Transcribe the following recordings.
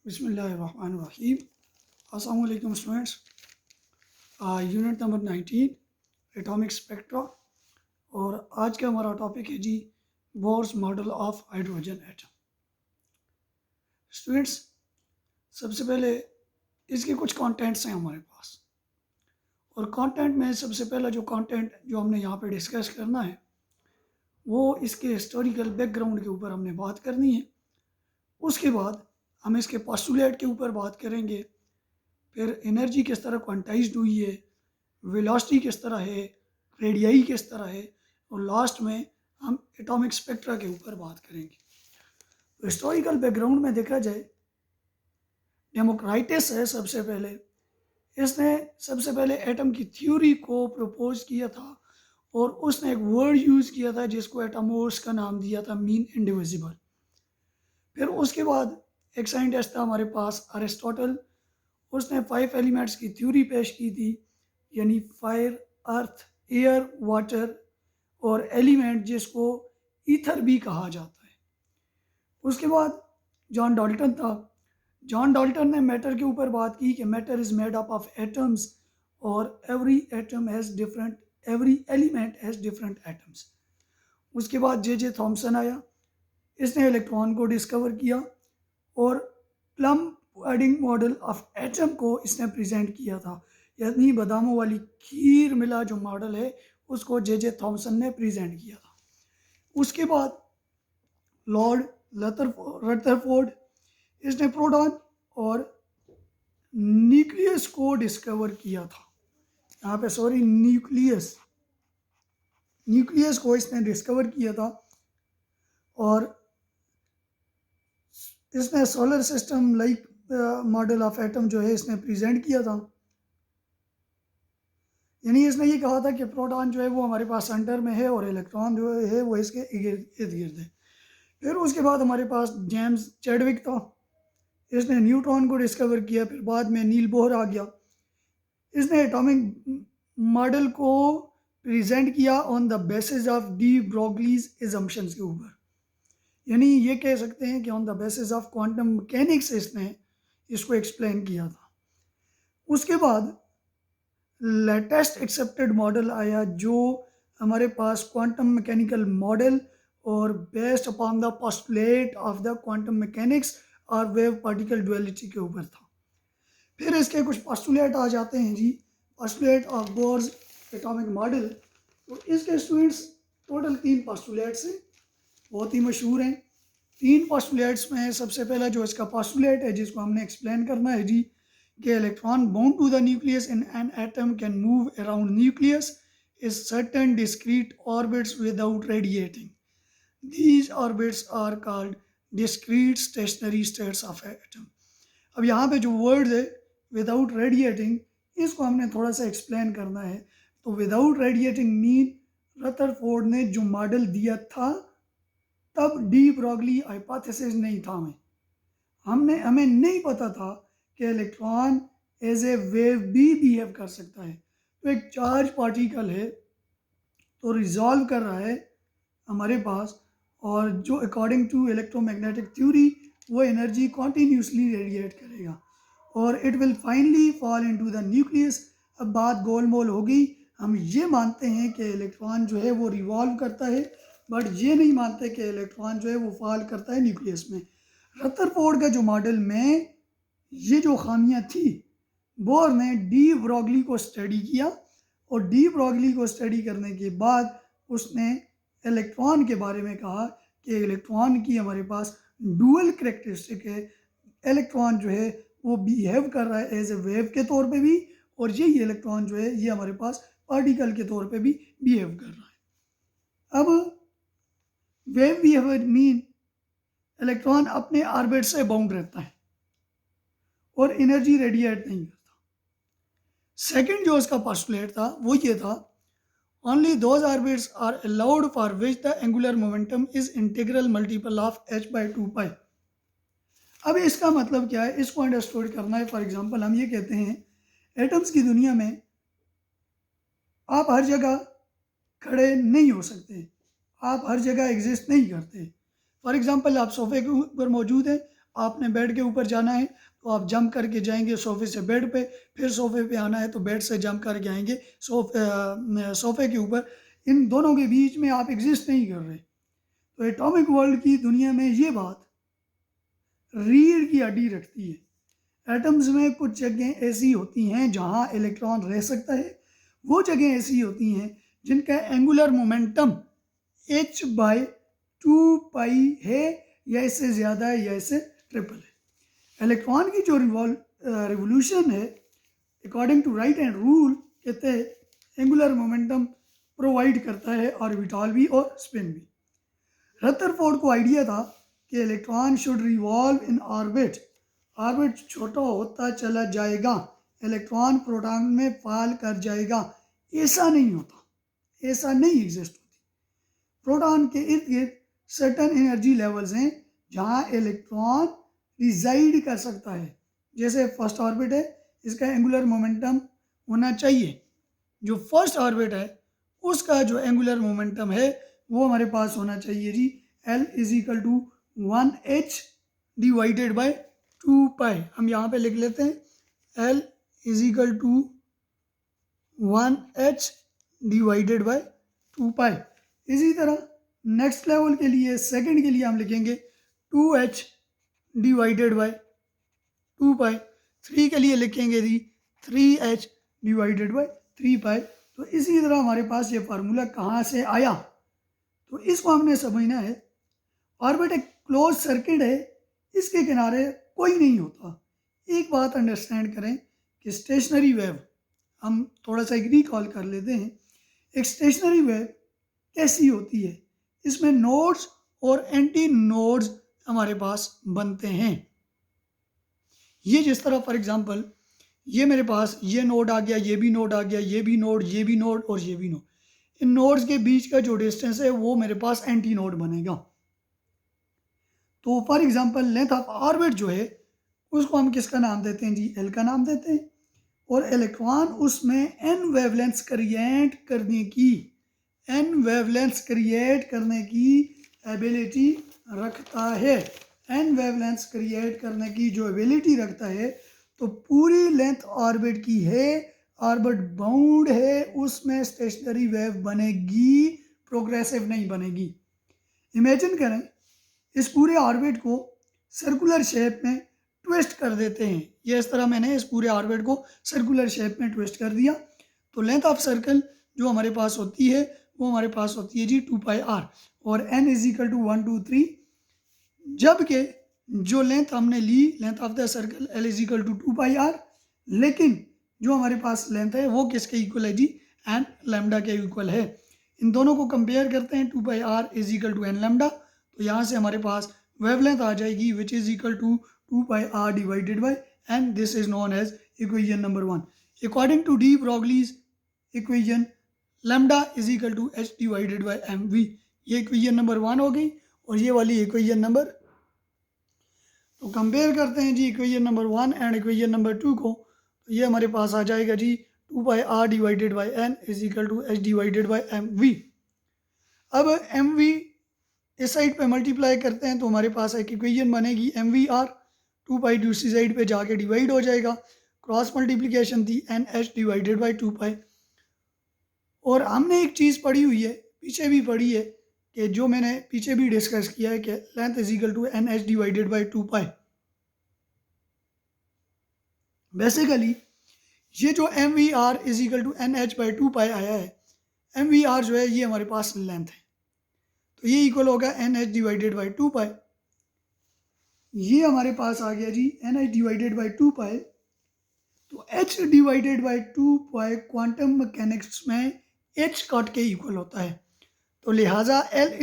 बिस्मिल्लाहिर्रहमानिर्रहीम। अस्सलाम वालेकुम students. Unit number 19 atomic spectra, और आज का हमारा टॉपिक है जी Bohr's model of hydrogen atom. Students, सबसे पहले इसके कुछ कंटेंट्स हैं हमारे पास, और कंटेंट में सबसे पहला जो कंटेंट जो हमने यहाँ पे डिस्कस करना है वो इसके हिस्टोरिकल बैकग्राउंड के ऊपर हमने बात करनी है। उसके बाद हम इसके पोस्टुलेट के ऊपर बात करेंगे, फिर एनर्जी किस तरह क्वांटाइज्ड हुई है, वेलोसिटी किस तरह है, रेडियाई किस तरह है, और लास्ट में हम एटॉमिक स्पेक्ट्रा के ऊपर बात करेंगे। तो हिस्टोरिकल बैकग्राउंड में देखा जाए, डेमोक्राइटस है सबसे पहले, इसने सबसे पहले एटम की थ्योरी को प्रपोज किया था, और उसने एक वर्ड यूज़ किया था जिसको एटमोस का नाम दिया था, मीन इंडिविजिबल। फिर उसके बाद एक साइंटिस्ट था हमारे पास, अरिस्टोटल, उसने 5 एलिमेंट्स की थ्योरी पेश की थी, यानी फायर, अर्थ, एयर, वाटर और एलिमेंट जिसको ईथर भी कहा जाता है। उसके बाद जॉन डाल्टन था। जॉन डाल्टन ने मैटर के ऊपर बात की कि matter is made up of atoms, और every element has different atoms. उसके बाद जे थॉमसन आया, इसने इलेक्ट्रॉन को डिस्कवर किया, और plum pudding model of atom को इसने प्रेजेंट किया था, यानी बादामों वाली खीर मिला जो मॉडल है उसको जे थॉमसन ने प्रेजेंट किया था। उसके बाद लॉर्ड रदरफोर्ड, इसने प्रोटॉन और न्यूक्लियस को डिस्कवर किया था। यहाँ पे सॉरी, न्यूक्लियस को इसने डिस्कवर किया था, और इसने solar system like model of atom जो है इसने प्रेजेंट किया था। यानी इसने ये कहा था कि प्रोटॉन जो है वो हमारे पास सेंटर में है और इलेक्ट्रॉन जो है वो इसके इर्द गिर्द है। फिर उसके बाद हमारे पास जेम्स चैडविक था, इसने न्यूट्रॉन को डिस्कवर किया। फिर बाद में नील बोहर आ गया, इसने एटॉमिक मॉडल को प्रेजेंट किया on the basis of D Broglie's assumptions के ऊपर, यानी ये कह सकते हैं कि on the basis of quantum mechanics इसने इसको एक्सप्लेन किया था। उसके बाद लेटेस्ट एक्सेप्टेड मॉडल आया जो हमारे पास क्वांटम मैकेनिकल मॉडल, और based upon the postulate of the quantum mechanics और वेव पार्टिकल डुअलिटी के ऊपर था। फिर इसके कुछ पोस्टुलेट आ जाते हैं जी, postulate of Bohr's atomic model. तो इसके स्टूडेंट्स टोटल 3 पोस्टुलेट्स हैं, बहुत ही मशहूर हैं। 3 पोस्टुलेट्स में सबसे पहला जो इसका पोस्टुलेट है जिसको हमने एक्सप्लेन करना है जी, कि electron bound to the nucleus in an atom can move around nucleus is certain discrete orbits without radiating. These orbits are called discrete stationary states of atom. अब यहाँ पे जो वर्ड है विदाउट रेडिएटिंग, इसको हमने थोड़ा सा एक्सप्लेन करना है। तो विदाउट रेडिएटिंग मीन रदरफोर्ड ने जो मॉडल दिया था तब डी ब्रोगली हाइपोथेसिस नहीं था, हमें नहीं पता था कि इलेक्ट्रॉन एज ए वेव भी बिहेव कर सकता है। तो एक चार्ज पार्टिकल है तो रिजॉल्व कर रहा है हमारे पास, और जो अकॉर्डिंग टू इलेक्ट्रोमैग्नेटिक थ्योरी वो एनर्जी कॉन्टीन्यूसली रेडिएट करेगा, और it will finally fall into the nucleus. अब बात गोलमोल हो गई, हम ये मानते हैं कि इलेक्ट्रॉन जो है वो रिवॉल्व करता है, बट ये नहीं मानते कि इलेक्ट्रॉन जो है वो फॉल करता है न्यूक्लियस में। रदरफोर्ड का जो मॉडल में ये जो खामियां थी, बोर ने डी ब्रोगली को स्टडी किया, और डी ब्रोगली को स्टडी करने के बाद उसने इलेक्ट्रॉन के बारे में कहा कि इलेक्ट्रॉन की हमारे पास डुअल करेक्टरिस्टिक है। इलेक्ट्रॉन जो है वो बिहेव कर रहा है एज ए वेव के तौर पे भी, और यही इलेक्ट्रॉन जो है ये हमारे पास पार्टिकल के तौर पे भी बिहेव कर रहा है। अब वेव बिहेवियर मीन इलेक्ट्रॉन अपने ऑर्बिट से बाउंड रहता है और एनर्जी रेडिएट नहीं करता। सेकंड जो उसका पोस्टुलेट था वो ये था, only those orbits are allowed for which the angular momentum is integral multiple of h by 2 pi। अब इसका मतलब क्या है, इसको अंडरस्टूड करना है। फॉर एग्जांपल हम ये कहते हैं एटम्स की दुनिया में आप हर जगह खड़े नहीं हो सकते, आप हर जगह एग्जिस्ट नहीं करते। फॉर एग्जांपल आप सोफे के ऊपर मौजूद हैं, आपने बेड के ऊपर जाना है तो आप जंप करके जाएंगे सोफ़े से बेड पे, फिर सोफ़े पे आना है तो बेड से जंप करके आएंगे सोफ़े के ऊपर। इन दोनों के बीच में आप एग्जिस्ट नहीं कर रहे। तो एटॉमिक वर्ल्ड की दुनिया में ये बात रीढ़ की हड्डी रखती है। एटम्स में कुछ जगह ऐसी होती हैं जहाँ इलेक्ट्रॉन रह सकता है, वो जगह ऐसी होती हैं जिनका एंगुलर मोमेंटम h/2 है, या इससे ज़्यादा है या इससे ट्रिपल है। इलेक्ट्रॉन की जो रिवोल्यूशन है according to right and rule कहते हैं एंगुलर मोमेंटम प्रोवाइड करता है ऑर्बिटल भी और स्पिन भी। रदरफोर्ड को आइडिया था कि electron should revolve in orbit. Orbit छोटा होता चला जाएगा, इलेक्ट्रॉन प्रोटॉन में फॉल कर जाएगा। ऐसा नहीं होता, ऐसा नहीं एग्जिस्ट होती। प्रोटॉन के इर्द गिर्द सर्टन एनर्जी लेवल्स हैं जहाँ इलेक्ट्रॉन रिजाइड कर सकता है। जैसे फर्स्ट ऑर्बिट है, इसका एंगुलर मोमेंटम होना चाहिए। जो फर्स्ट ऑर्बिट है उसका जो एंगुलर मोमेंटम है वो हमारे पास होना चाहिए जी L = 1h डिवाइडेड बाय 2π। हम यहाँ पे लिख लेते हैं L = 1h डिवाइडेड बाय 2π। इसी तरह नेक्स्ट लेवल के लिए, सेकंड के लिए हम लिखेंगे 2h डिवाइडेड बाय 2π। 3 के लिए लिखेंगे जी 3h डिवाइडेड बाय 3π। तो इसी तरह हमारे पास ये फार्मूला कहाँ से आया, तो इसको हमने समझना है। ऑर्बिट एक क्लोज सर्किट है, इसके किनारे कोई नहीं होता। एक बात अंडरस्टैंड करें कि स्टेशनरी वेव, हम थोड़ा सा एक रिकॉल कर लेते हैं। एक स्टेशनरी वेव कैसी होती है, इसमें नोड्स और एंटी नोड्स हमारे पास बनते हैं। ये जिस तरह फॉर एग्जांपल ये मेरे पास ये नोड आ गया, ये भी नोड आ गया, ये भी नोड, ये भी नोड और ये भी नोड। इन नोड्स के बीच का जो डिस्टेंस है वो मेरे पास एंटी नोड बनेगा। तो for example length of orbit जो है उसको हम किसका नाम देते हैं जी, एल का नाम देते हैं। और इलेक्ट्रॉन उसमें एन वेवलेंथ्स क्रिएट करने की एबिलिटी रखता है। एन वेवलेंथ्स क्रिएट करने की जो एबिलिटी रखता है, तो पूरी लेंथ ऑर्बिट की है, ऑर्बिट बाउंड है, उसमें स्टेशनरी वेव बनेगी, प्रोग्रेसिव नहीं बनेगी। इमेजिन करें इस पूरे ऑर्बिट को सर्कुलर शेप में ट्विस्ट कर देते हैं। ये इस तरह मैंने इस पूरे ऑर्बिट को सर्कुलर शेप में ट्विस्ट कर दिया, तो लेंथ ऑफ सर्कल जो हमारे पास होती है वो हमारे पास होती है जी 2πr और n = 1 2 3। जबकि जो लेंथ हमने ली, length of the circle L = 2πr, लेकिन जो हमारे पास लेंथ है वो किसके इक्वल है जी, n लैम्डा के इक्वल है। इन दोनों को कंपेयर करते हैं, 2πr = n लैम्डा, तो यहाँ से हमारे पास वेवलेंथ आ जाएगी which is equal to 2πr divided by n। This is known as equation number 1। According to de Broglie's equation, lambda = h divided by mv। ये इक्वेशन नंबर 1 हो गई और ये वाली इक्वेशन नंबर, तो कंपेयर करते हैं जी equation number 1 and equation number 2 को। तो ये हमारे पास आ जाएगा जी 2πr divided by n = h divided by mv। अब mv इस साइड पे मल्टीप्लाई करते हैं तो हमारे पास एक इक्वेशन बनेगी mvr। 2π दूसरी साइड पे जाके डिवाइड हो जाएगा, क्रॉस मल्टीप्लिकेशन थी nh डिवाइडेड बाय 2π। और हमने एक चीज़ पढ़ी हुई है, पीछे भी पढ़ी है, कि जो मैंने पीछे भी डिस्कस किया है कि length = nh divided by 2π। Basically ये जो mvr = nh बाय 2π आया है, mvr जो है ये हमारे पास लेंथ है, तो ये इक्वल होगा nh डिवाइडेड बाय 2π। ये हमारे पास आ गया जी nh डिवाइडेड बाय 2π। तो h divided by 2π quantum mechanics में h कट के इक्वल होता है, तो लिहाजा L =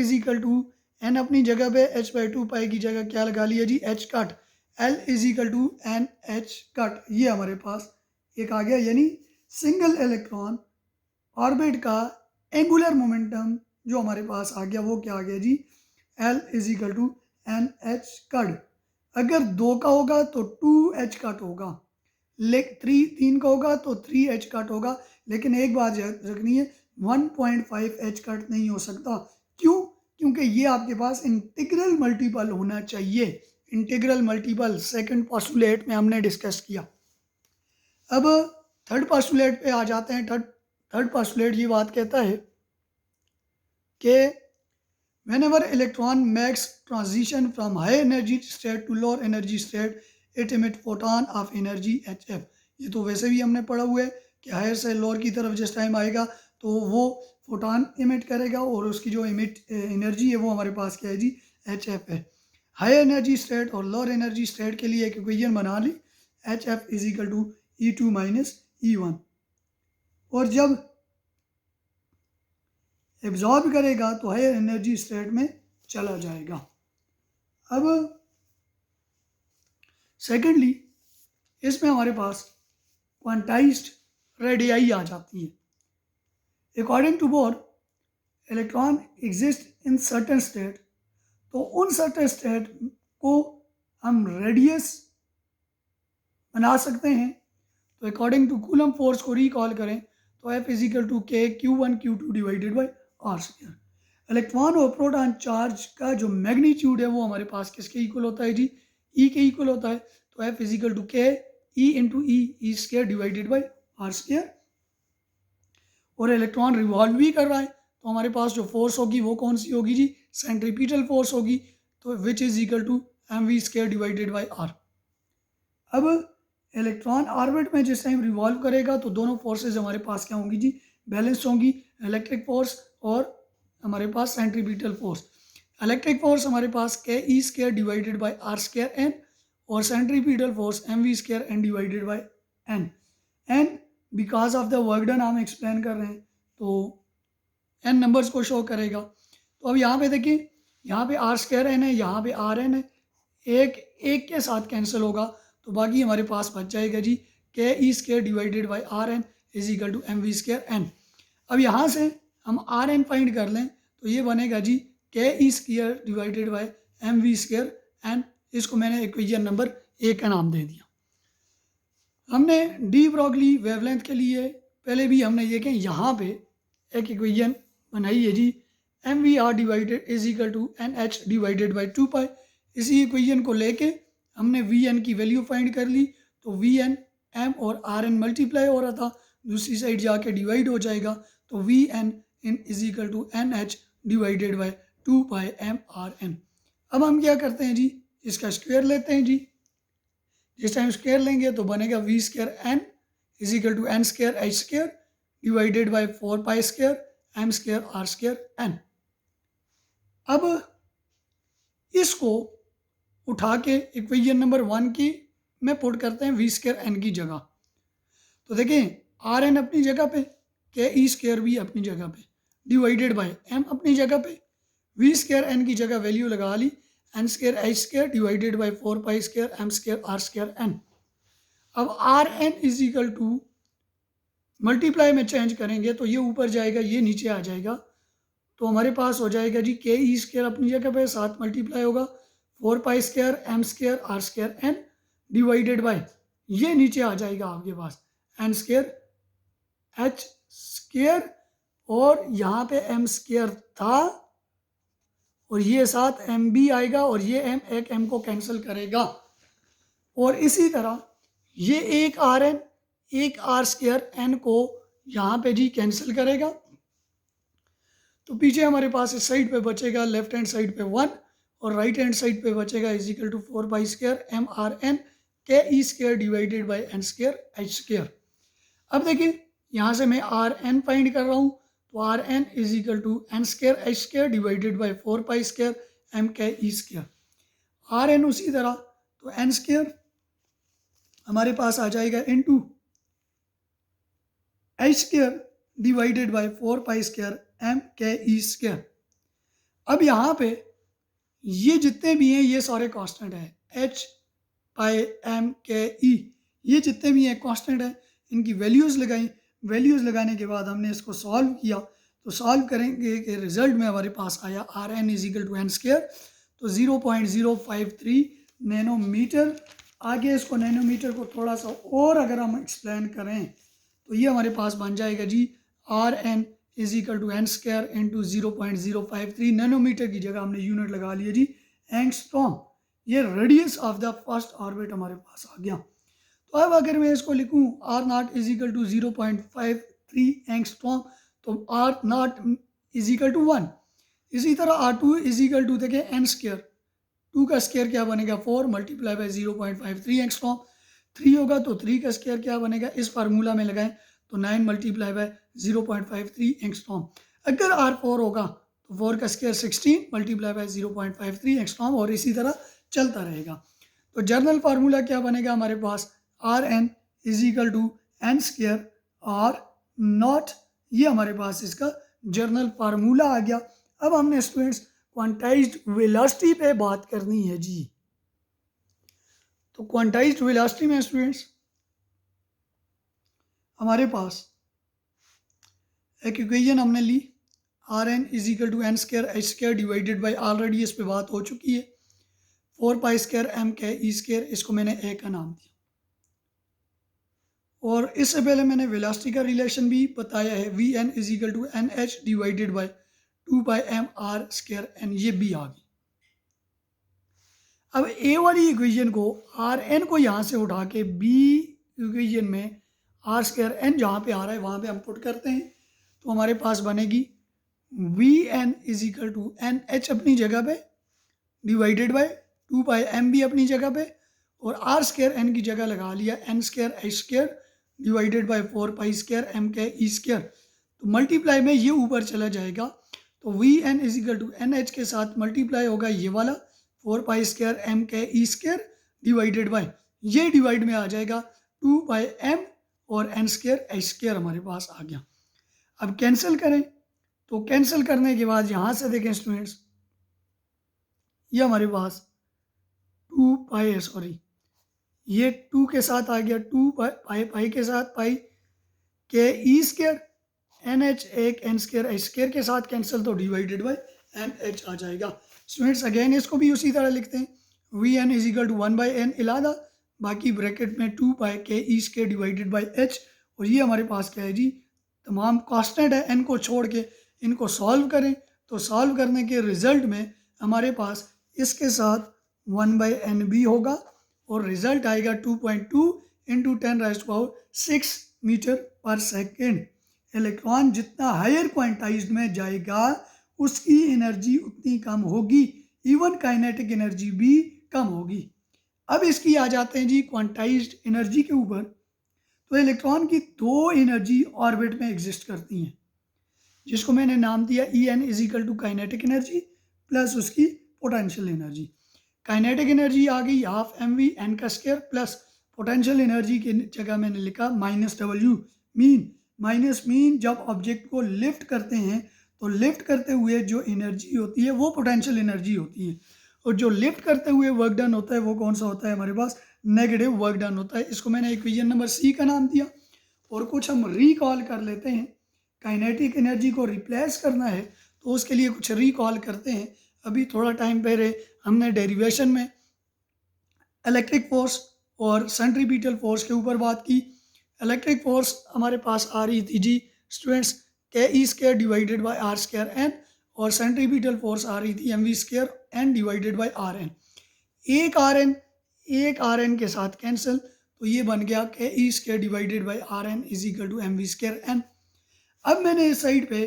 n अपनी जगह पे h/2π की जगह क्या लगा लिया जी, h cut. L = nh cut, ये हमारे पास एक आ गया, यानी सिंगल इलेक्ट्रॉन ऑर्बिट का एंगुलर मोमेंटम जो हमारे पास आ गया वो क्या आ गया जी, L = nh कट। अगर 2 का होगा तो 2h कट होगा, 3 का होगा तो 3h कट होगा। लेकिन एक बात याद रखनी है, 1.5h कट नहीं हो सकता। क्यों? क्योंकि ये आपके पास इंटीग्रल मल्टीपल होना चाहिए। इंटीग्रल मल्टीपल सेकंड पोस्टुलेट में हमने डिस्कस किया। अब थर्ड पोस्टुलेट पे आ जाते हैं। थर्ड पोस्टुलेट ये बात कहता है कि whenever electron makes transition from high energy state to lower energy state, it emit photon of energy hf। ये तो वैसे भी हमने पढ़ा हुआ है कि हायर से लोअर की तरफ जिस टाइम आएगा तो वो फोटोन इमिट करेगा और उसकी जो इमिट एनर्जी है वो हमारे पास क्या है जी, hf है। हाई एनर्जी स्टेट और लोअर एनर्जी स्टेट के लिए एक इक्वेशन बना ली, hf is equal to E2 minus E1। और जब एब्जॉर्ब करेगा तो हायर एनर्जी स्टेट में चला जाएगा। अब सेकेंडली इसमें हमारे पास क्वांटाइज्ड रेडियाई आ जाती है। According to Bohr electron exist in certain state, तो उन सर्टेन स्टेट को हम रेडियस बना सकते हैं। तो अकॉर्डिंग टू कूलम फोर्स को रिकॉल करें तो F is equal to K Q1 Q2 divided by R square. Electron और प्रोटॉन चार्ज का जो मैग्नीट्यूड है वो हमारे पास किसके इक्वल होता है जी, E के इक्वल होता है। तो F is equal to K E into E square divided by R square. और इलेक्ट्रॉन रिवॉल्व भी कर रहा है तो हमारे पास जो फोर्स होगी वो कौन सी होगी जी, सेंट्रीपिटल फोर्स होगी, तो which is equal to mv square divided by R। अब इलेक्ट्रॉन ऑर्बिट में जिस टाइम रिवॉल्व करेगा तो दोनों फोर्सेज हमारे पास क्या होंगी जी, बैलेंस होंगी, इलेक्ट्रिक फोर्स और हमारे पास सेंट्रीपिटल फोर्स। इलेक्ट्रिक फोर्स हमारे पास K E square divided by R square N और centripetal force M V square N divided by N. N because of the work done हम एक्सप्लेन कर रहे हैं तो एन नंबर्स को शो करेगा। तो अब यहाँ पे देखिए, यहाँ पे आर स्क्वायर एन है, यहाँ पे आर एन है, एक के साथ कैंसिल होगा तो बाकी हमारे पास बच जाएगा जी K E square divided by R N is equal to M V square N. अब यहाँ से हम आर एन फाइंड कर लें तो ये बनेगा जी K E square divided by M V square N. इसको मैंने इक्वेशन नंबर 1 का नाम दे दिया। हमने डी ब्रॉगली वेवलेंथ के लिए पहले भी हमने ये कि यहाँ पे एक इक्वेशन बनाई है जी, M V R divided is equal to N H divided by 2 pi. इसी इक्वेशन को लेके हमने वी एन की वैल्यू फाइंड कर ली तो वी एन एम और आर एन मल्टीप्लाई हो रहा था, दूसरी साइड जाके डिवाइड हो जाएगा तो V N in is equal to N H divided by 2 pi M R N. अब हम क्या करते हैं जी, इसका स्क्वायर लेते हैं जी। जिस टाइम स्क्वायर लेंगे तो बनेगा V square N is equal to N square H square divided by 4 pi square M square R square N. अब इसको उठा के इक्वेशन नंबर 1 की में पुट करते हैं वी स्क्वायर एन की जगह। तो देखें आर एन अपनी जगह पे, के ई स्क्वायर भी अपनी जगह पे, डिवाइडेड बाय एम अपनी जगह पे, वी स्क्वायर एन की जगह वैल्यू लगा ली N square H square divided by 4 pi square M square R square N. अब R N is equal to multiply में चेंज करेंगे तो ये ऊपर जाएगा, ये नीचे आ जाएगा, तो हमारे पास हो जाएगा जी के ई स्क्वायर अपनी जगह पे, साथ मल्टीप्लाई होगा 4 pi square M square R square N divided by ये नीचे आ जाएगा आपके पास एन स्क्वायर एच स्क्वायर और यहाँ पे एम स्क्वायर था और ये साथ एम भी आएगा और ये एम एक एम को कैंसिल करेगा और इसी तरह ये एक आर एन एक आर स्क्वायर एन को यहाँ पे जी कैंसिल करेगा। तो पीछे हमारे पास इस साइड पे बचेगा लेफ्ट हैंड साइड पे 1 और राइट हैंड साइड पे बचेगा is equal to 4 pi square M R N K E square divided by N square H square. अब देखिए यहाँ से मैं आर एन फाइंड कर रहा हूँ तो R N is equal to N square H square divided by 4 pi square M K E square. Are N उसी तरह तो एन स्क्वायर हमारे पास आ जाएगा into H square divided by 4 pi square M K E square. अब यहाँ पे ये जितने भी हैं ये सारे कांस्टेंट हैं, एच पाई एम के ई ये जितने भी हैं कांस्टेंट हैं, इनकी वैल्यूज़ लगाई, वैल्यूज़ लगाने के बाद हमने इसको सॉल्व किया तो सॉल्व करेंगे कि रिजल्ट में हमारे पास आया R N is equal to N square तो 0.053 नैनोमीटर। आगे इसको नैनोमीटर को थोड़ा सा और अगर हम एक्सप्लेन करें तो ये हमारे पास बन जाएगा जी R N is equal to N square into 0.053 nanometre की जगह हमने यूनिट लगा लिया जी एंगस्ट्रॉम। ये radius of the first orbit हमारे पास आ गया। तो अब अगर मैं इसको लिखूँ R naught is equal to 0.53 angstrom, तो R naught is equal to 1। इसी तरह R two is equal to देखें एन स्क्र, 2 का स्क्र क्या बनेगा 4 मल्टीप्लाई बाई 0.53 एंगस्ट्रॉम, 3 होगा तो 3 का स्क्र क्या बनेगा, इस फार्मूला में लगाएं तो 9 मल्टीप्लाई बाई 0.53 एंगस्ट्रॉम। अगर आर 4 होगा तो 4 का स्क्र 16 मल्टीप्लाई बाई 0.53 एंगस्ट्रॉम, और इसी तरह चलता रहेगा। तो जर्नल फार्मूला क्या बनेगा हमारे पास, R N is equal to N square R naught, ये हमारे पास इसका जर्नल फार्मूला आ गया। अब हमने स्टूडेंट्स क्वांटाइज्ड वेलोसिटी पे बात करनी है जी। तो क्वांटाइज्ड वेलोसिटी में स्टूडेंट्स हमारे पास एक इक्वेशन हमने ली, R N is equal to N square H square divided by, already इस पे बात हो चुकी है, 4 pi square M K E square, इसको मैंने ए का नाम दिया। और इससे पहले मैंने वेलोसिटी का रिलेशन भी बताया है, V N is equal to N H divided by 2 pi M R square N, ये भी आ गई। अब ए वाली इक्वेशन को, आर एन को यहाँ से उठा के बी इक्वेशन में आर स्क्र एन जहाँ पे आ रहा है वहाँ पे हम पुट करते हैं, तो हमारे पास बनेगी V N is equal to N H अपनी जगह पे डिवाइडेड बाई 2 पाई एम भी अपनी जगह पे, और आर स्क्र एन की जगह लगा लिया N square H square divided by 4 pi square M K E square. तो मल्टीप्लाई में ये ऊपर चला जाएगा, तो V N is equal to N H के साथ मल्टीप्लाई होगा ये वाला 4 pi square M K E square divided by, ये डिवाइड में आ जाएगा 2 पाई एम और एन स्क्र एच स्क्र हमारे पास आ गया। अब कैंसिल करें, तो कैंसिल करने के बाद यहाँ से देखें स्टूडेंट्स, ये हमारे पास 2 पाई है, सॉरी ये 2 के साथ आ गया, 2 पाई पाई के साथ pi K E square, N H एक एन स्क्र एच स्क्र के साथ कैंसिल, तो डिवाइडेड बाई एन एच आ जाएगा। स्टूडेंट्स अगेन इसको भी उसी तरह लिखते हैं, V N is equal to 1 by N इलादा, बाकी ब्रैकेट में 2 pi K E square divided by H, और ये हमारे पास क्या है जी, तमाम कांस्टेंट है, एन को छोड़ के इनको सॉल्व करें, तो सॉल्व करने के रिजल्ट में हमारे पास इसके साथ 1 बाई एन भी होगा, और रिजल्ट आएगा 2.2 इंटू 10⁻6 मीटर पर सेकेंड। इलेक्ट्रॉन जितना हायर क्वांटाइज्ड में जाएगा उसकी एनर्जी उतनी कम होगी, इवन काइनेटिक एनर्जी भी कम होगी। अब इसकी आ जाते हैं जी क्वांटाइज्ड एनर्जी के ऊपर। तो इलेक्ट्रॉन की 2 एनर्जी ऑर्बिट में एग्जिस्ट करती हैं, जिसको मैंने नाम दिया E N is equal to kinetic energy plus उसकी पोटेंशियल एनर्जी। काइनेटिक एनर्जी आ गई हाफ एम वी एन का स्क्वायर, प्लस पोटेंशियल एनर्जी की जगह मैंने लिखा minus W mean. Minus mean जब ऑब्जेक्ट को लिफ्ट करते हैं तो लिफ्ट करते हुए जो एनर्जी होती है वो पोटेंशियल एनर्जी होती है, और जो लिफ्ट करते हुए वर्क डन होता है वो कौन सा होता है हमारे पास, नेगेटिव वर्क डन होता है। इसको मैंने इक्वेशन नंबर सी का नाम दिया। और कुछ हम रिकॉल कर लेते हैं, काइनेटिक एनर्जी को रिप्लेस करना है तो उसके लिए कुछ रिकॉल करते हैं। अभी थोड़ा टाइम पहले हमने डेरिवेशन में इलेक्ट्रिक फोर्स और सेंट्रीपिटल फोर्स के ऊपर बात की। इलेक्ट्रिक फोर्स हमारे पास आ रही थी जी students K E square divided by R square N, और सेंट्रीपिटल फोर्स आ रही थी M V square N divided by R N. एक आर एन के साथ कैंसिल, तो ये बन गया K E square divided by R N is equal to M V square N. अब मैंने इस साइड पे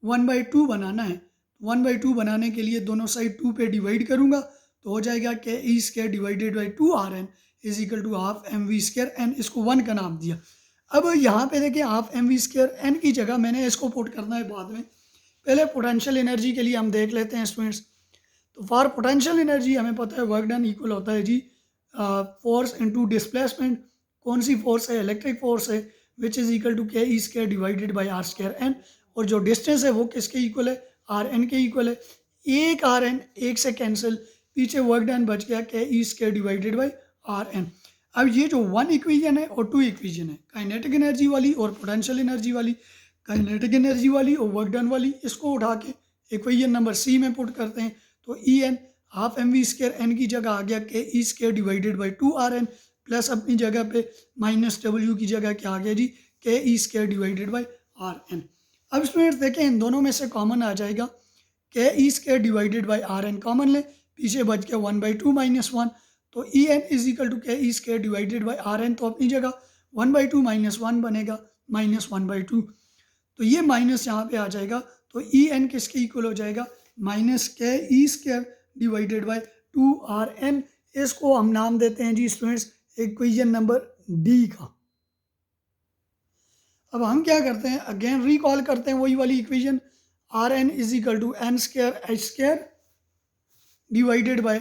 1/2 बनाना है, 1/2 बनाने के लिए दोनों साइड 2 पे डिवाइड करूंगा, तो हो जाएगा K E square divided by 2 R N is equal to half M V square N, इसको 1 का नाम दिया। अब यहाँ पे देखिए half M V square N की जगह मैंने इसको पुट करना है बाद में। पहले पोटेंशियल एनर्जी के लिए हम देख लेते हैं स्टूडेंट्स। तो फॉर पोटेंशियल एनर्जी हमें पता है वर्क डन इक्वल होता है जी फोर्स इनटू डिस्प्लेसमेंट। कौन सी फोर्स है, इलेक्ट्रिक फोर्स है, which is equal to K E square divided by R square N, और जो डिस्टेंस है वो किसके इक्वल है, आर एन के इक्वल है। एक आर एन एक से कैंसिल, पीछे वर्क डन बच गया K E square divided by R N. अब ये जो 1 इक्वेशन है और 2 इक्वेशन है, काइनेटिक एनर्जी वाली और पोटेंशियल एनर्जी वाली, काइनेटिक एनर्जी वाली और वर्क डन वाली, इसको उठा के इक्वेशन नंबर सी में पुट करते हैं, तो E N half M V square N की जगह आ गया K E square divided by 2 R N, plus अपनी जगह पे माइनस डब्ल्यू की जगह क्या आ गया जी K E square divided by R N. अब स्टूडेंट्स देखें इन दोनों में से कॉमन आ जाएगा, K E square divided by R N common लें, पीछे बच गया 1/2 माइनस 1, तो E N is equal to K E square divided by R N, तो अपनी जगह 1/2 माइनस 1 बनेगा -1/2, तो ये माइनस यहाँ पे आ जाएगा, तो ई एन किसके इक्वल हो जाएगा माइनस के E square divided by 2RN। इसको हम नाम देते हैं जी स्टूडेंट्स इक्वेशन नंबर डी का। अब हम क्या करते हैं, अगेन रिकॉल करते हैं वही वाली equation, RN is equal to N square H square divided by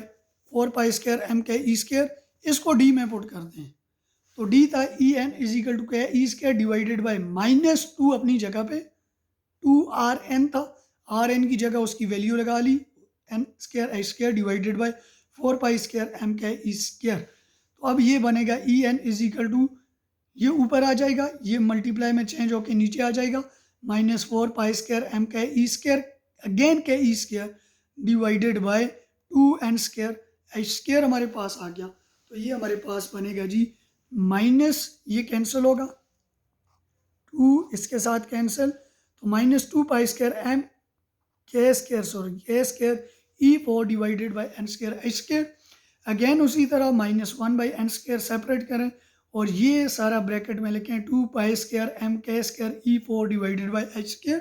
4 pi square M K E square, इसको डी में पुट करते हैं, तो डी था E N is equal to K E square divided bye -2 अपनी जगह पे 2RN था, RN की जगह उसकी वैल्यू लगा ली N square H square divided by 4 pi square M K E square, तो अब ये बनेगा E N is equal to, ये ऊपर आ जाएगा, ये मल्टीप्लाई में चेंज होके नीचे आ जाएगा -4 pi square M K E square again K E square divided by 2n square H square हमारे पास आ गया, तो ये हमारे पास बनेगा जी माइनस, ये कैंसिल होगा 2 इसके साथ कैंसिल, तो -2 pi square M K square E4 divided by N square H square, again उसी तरह -1/n स्क्वायर सेपरेट करें और ये सारा ब्रैकेट में लिखें 2 pi square M K square E4 divided by H square,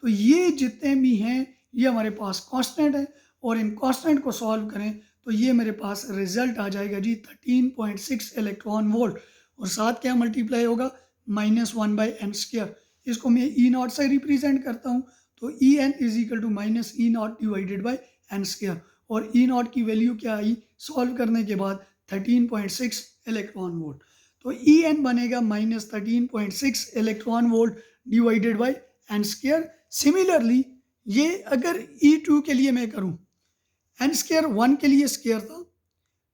तो ये जितने भी हैं ये हमारे पास कांस्टेंट है और इन कांस्टेंट को सॉल्व करें तो ये मेरे पास रिजल्ट आ जाएगा जी 13.6 इलेक्ट्रॉन वोल्ट, और साथ क्या मल्टीप्लाई होगा -1/n स्क्वायर, इसको मैं ई नॉट से रिप्रेजेंट करता हूँ, तो E N is equal to -E naught divided by N square, और ई नॉट की वैल्यू क्या आई सॉल्व करने के बाद 13.6 इलेक्ट्रॉन वोल्ट, तो ई एन बनेगा -13.6 electron volt divided by N square. Similarly ये अगर E2 के लिए मैं करूँ, एन स्क्वायर 1 के लिए स्क्वायर था,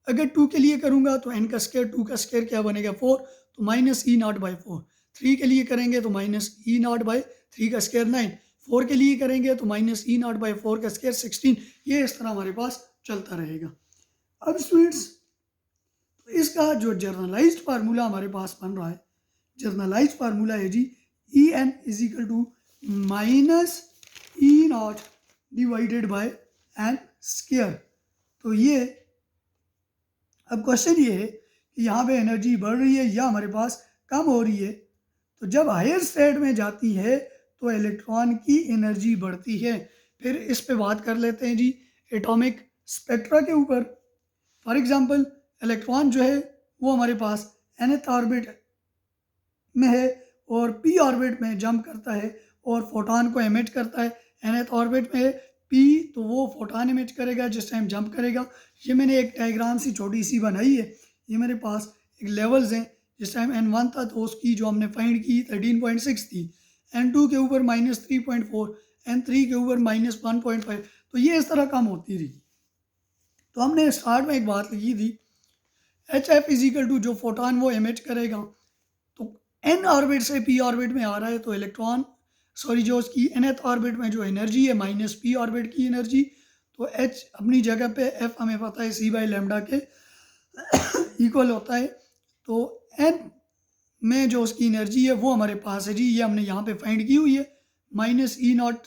अगर 2 के लिए करूँगा तो n का स्क्वायर 2 का स्क्वायर क्या बनेगा 4, तो -E नॉट बाई 4, 3 के लिए करेंगे तो -E नॉट बाई 3 का स्क्वायर 9, 4 के लिए करेंगे तो -E नॉट बाई 4 का स्क्वायर 16, ये इस तरह हमारे पास चलता रहेगा। अब स्टूडेंट्स इसका जो जर्नलाइज्ड फार्मूला हमारे पास बन रहा है, जर्नलाइज्ड फार्मूला है जी En is equal to -E naught divided by N square, तो ये अब क्वेश्चन ये है कि यहाँ पे एनर्जी बढ़ रही है या हमारे पास कम हो रही है, तो जब हायर स्टेट में जाती है तो इलेक्ट्रॉन की एनर्जी बढ़ती है। फिर इस पे बात कर लेते हैं जी एटॉमिक स्पेक्ट्रा के ऊपर। फॉर एग्जांपल इलेक्ट्रॉन जो है वो हमारे पास nth ऑर्बिट में है और p ऑर्बिट में जंप करता है और फोटॉन को एमिट करता है, nth ऑर्बिट में है p, तो वो फोटॉन एमिट करेगा जिस टाइम जंप करेगा। ये मैंने एक डायग्राम सी छोटी सी बनाई है, ये मेरे पास एक लेवल्स हैं, जिस टाइम n1 था तो उसकी जो हमने फाइंड की 13.6 थी, n2 के ऊपर -3.4, n3 के ऊपर -1.5, तो ये इस तरह कम होती रही। तो हमने स्टार्ट में एक बात लिखी थी HF इज इक्वल टू जो फोटॉन वो एमिट करेगा, तो n ऑर्बिट से p ऑर्बिट में आ रहा है तो इलेक्ट्रॉन जो उसकी nth ऑर्बिट में जो एनर्जी है -p ऑर्बिट की एनर्जी, तो h अपनी जगह पे, f हमें पता है c बाई लेमडा के इक्वल होता है, तो n में जो उसकी एनर्जी है वो हमारे पास है जी, ये हमने यहाँ पे फाइंड की हुई है -E naught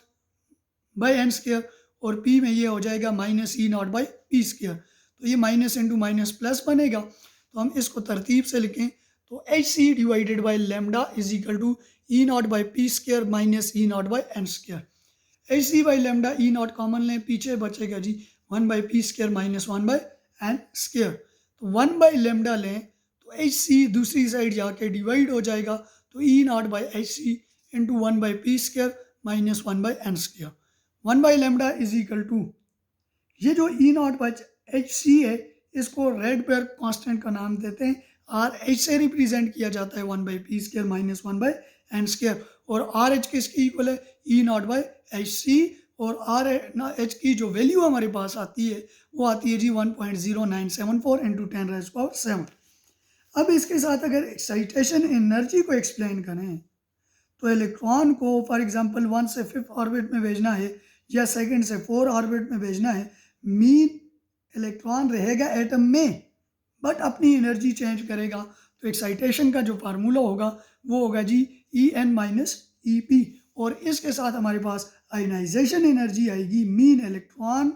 by N square, और p में ये हो जाएगा -E naught by P square, तो ये माइनस इंटू माइनस प्लस बनेगा, तो हम इसको तरतीब से लिखें तो HC divided by lambda is equal to E naught by P square -E naught by N square. HC by lambda E naught common लें, पीछे बचेगा जी 1 by P square -1 by N square, तो 1 बाई लेमडा लें तो HC दूसरी side जाके divide हो जाएगा, तो E naught by HC into 1 by P square -1 by N square, 1 by lambda is equal to, ये जो E नॉट बाई HC है इसको रेडबर्ग कांस्टेंट का नाम देते हैं, RH से रिप्रेजेंट किया जाता है 1 by P square -1 by N square, और RH किसके इक्वल है E नॉट बाई HC, और RH की जो वैल्यू हमारे पास आती है वो आती है जी 1.0974 इंटू 10⁻⁷। अब इसके साथ अगर एक्साइटेशन एनर्जी को एक्सप्लेन करें तो इलेक्ट्रॉन को फॉर एग्जांपल 1 से 5th ऑर्बिट में भेजना है या सेकंड से 4 ऑर्बिट में भेजना है, मीन इलेक्ट्रॉन रहेगा एटम में बट अपनी एनर्जी चेंज करेगा, तो एक्साइटेशन का जो फार्मूला होगा वो होगा जी En माइनस EP, और इसके साथ हमारे पास आयनाइजेशन एनर्जी आएगी, मीन इलेक्ट्रॉन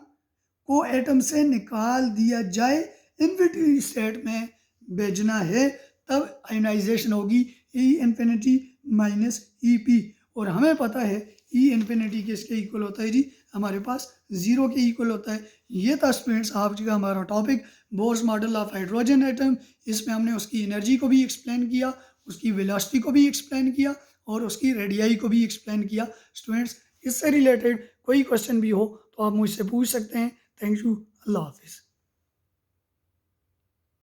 को एटम से निकाल दिया जाए, इन्फिनिटी स्टेट में भेजना है, तब आयनाइजेशन होगी ई इन्फिनिटी माइनस ई पी। और हमें पता है ई इन्फिनिटी किसके इक्वल होता है जी, हमारे पास 0 के इक्वल होता है। ये था स्टूडेंट्स आज का हमारा topic bourse model of hydrogen atom. इसमें हमने उसकी एनर्जी को भी एक्सप्लेन किया, उसकी वेलोसिटी को भी एक्सप्लेन किया और उसकी रेडियाई को भी एक्सप्लेन किया। स्टूडेंट्स इससे रिलेटेड कोई क्वेश्चन भी हो तो आप मुझसे पूछ सकते हैं। थैंक यू, अल्लाह हाफिज़।